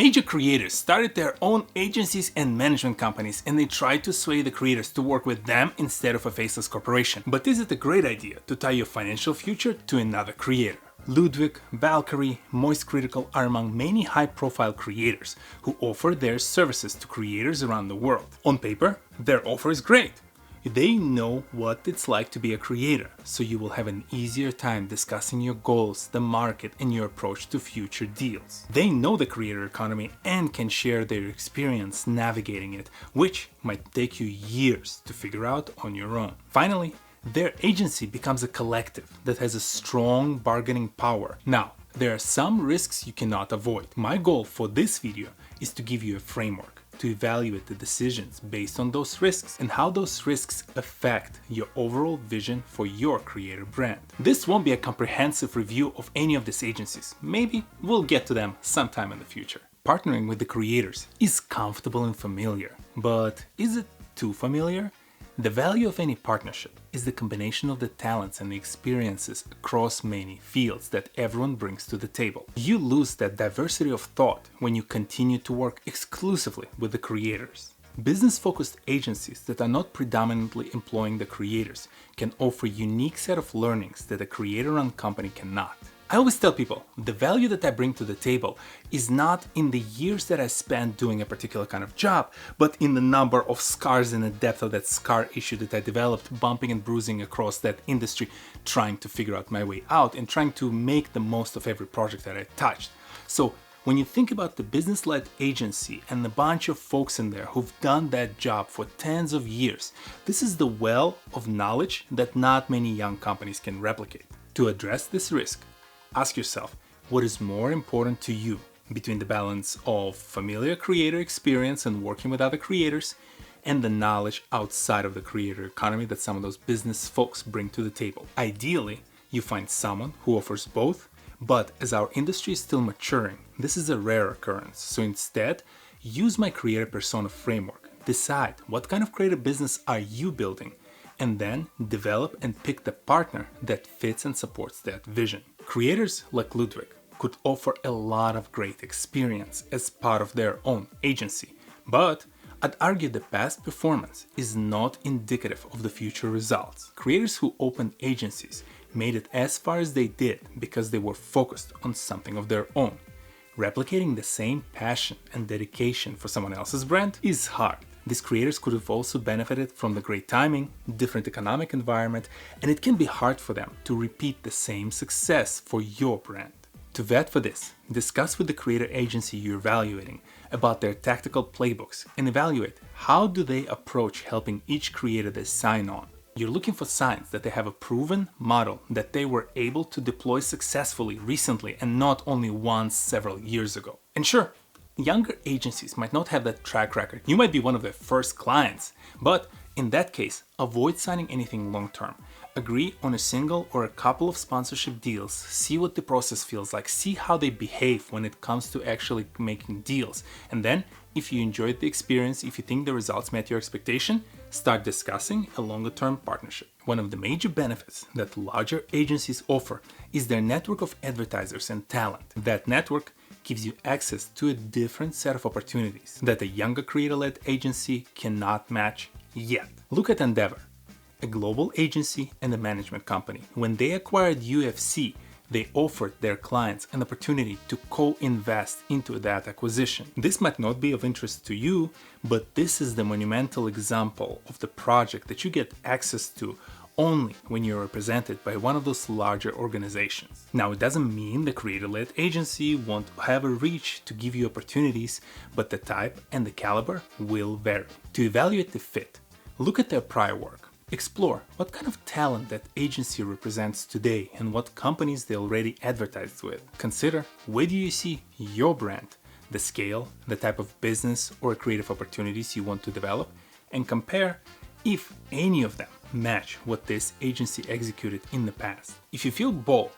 Major creators started their own agencies and management companies, and they tried to sway the creators to work with them instead of a faceless corporation. But is it a great idea to tie your financial future to another creator? Ludwig, Valkyrae, Moist Critical are among many high-profile creators who offer their services to creators around the world. On paper, their offer is great. They know what it's like to be a creator, so you will have an easier time discussing your goals, the market, and your approach to future deals. They know the creator economy and can share their experience navigating it, which might take you years to figure out on your own. Finally, their agency becomes a collective that has a strong bargaining power. Now, there are some risks you cannot avoid. My goal for this video is to give you a framework to evaluate the decisions based on those risks and how those risks affect your overall vision for your creator brand. This won't be a comprehensive review of any of these agencies. Maybe we'll get to them sometime in the future. Partnering with the creators is comfortable and familiar, but is it too familiar? The value of any partnership is the combination of the talents and the experiences across many fields that everyone brings to the table. You lose that diversity of thought when you continue to work exclusively with the creators. Business-focused agencies that are not predominantly employing the creators can offer a unique set of learnings that a creator-run company cannot. I always tell people, the value that I bring to the table is not in the years that I spent doing a particular kind of job, but in the number of scars and the depth of that scar issue that I developed, bumping and bruising across that industry, trying to figure out my way out and trying to make the most of every project that I touched. So when you think about the business-led agency and the bunch of folks in there who've done that job for tens of years, this is the well of knowledge that not many young companies can replicate. To address this risk, ask yourself, what is more important to you between the balance of familiar creator experience and working with other creators and the knowledge outside of the creator economy that some of those business folks bring to the table? Ideally, you find someone who offers both, but as our industry is still maturing, this is a rare occurrence. So instead, use my creator persona framework. Decide what kind of creative business are you building, and then develop and pick the partner that fits and supports that vision. Creators like Ludwig could offer a lot of great experience as part of their own agency, but I'd argue the past performance is not indicative of the future results. Creators who opened agencies made it as far as they did because they were focused on something of their own. Replicating the same passion and dedication for someone else's brand is hard. These creators could have also benefited from the great timing, different economic environment, and it can be hard for them to repeat the same success for your brand. To vet for this, discuss with the creator agency you're evaluating about their tactical playbooks and evaluate how do they approach helping each creator they sign on. You're looking for signs that they have a proven model that they were able to deploy successfully recently and not only once several years ago. And sure, younger agencies might not have that track record. You might be one of their first clients, but in that case, avoid signing anything long-term. Agree on a single or a couple of sponsorship deals, see what the process feels like, see how they behave when it comes to actually making deals. And then, if you enjoyed the experience, if you think the results met your expectation, start discussing a longer-term partnership. One of the major benefits that larger agencies offer is their network of advertisers and talent. That network gives you access to a different set of opportunities that a younger creator-led agency cannot match yet. Look at Endeavor, a global agency and a management company. When they acquired UFC, they offered their clients an opportunity to co-invest into that acquisition. This might not be of interest to you, but this is the monumental example of the project that you get access to only when you're represented by one of those larger organizations. Now, it doesn't mean the creator-led agency won't have a reach to give you opportunities, but the type and the caliber will vary. To evaluate the fit, look at their prior work. Explore what kind of talent that agency represents today and what companies they already advertised with. Consider, where do you see your brand, the scale, the type of business or creative opportunities you want to develop, and compare if any of them match what this agency executed in the past. If you feel bold,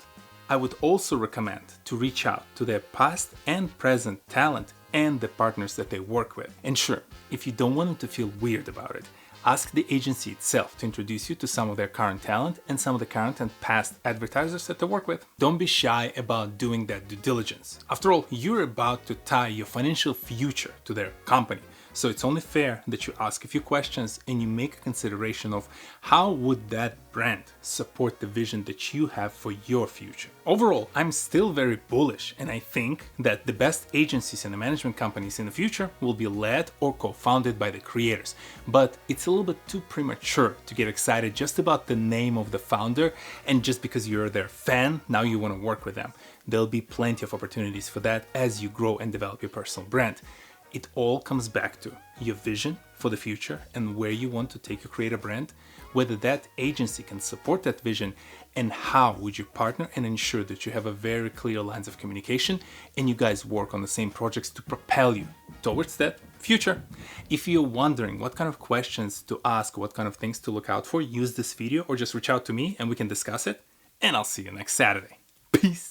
I would also recommend to reach out to their past and present talent and the partners that they work with. And sure, if you don't want them to feel weird about it, Ask the agency itself to introduce you to some of their current talent and some of the current and past advertisers that they work with. Don't be shy about doing that due diligence. After all, you're about to tie your financial future to their company. So it's only fair that you ask a few questions and you make a consideration of how would that brand support the vision that you have for your future. Overall, I'm still very bullish, and I think that the best agencies and the management companies in the future will be led or co-founded by the creators. But it's a little bit too premature to get excited just about the name of the founder, and just because you're their fan, now you want to work with them. There'll be plenty of opportunities for that as you grow and develop your personal brand. It all comes back to your vision for the future and where you want to take your creator brand, whether that agency can support that vision, and how would you partner and ensure that you have a very clear lines of communication and you guys work on the same projects to propel you towards that future. If you're wondering what kind of questions to ask, what kind of things to look out for, use this video or just reach out to me and we can discuss it. And I'll see you next Saturday. Peace.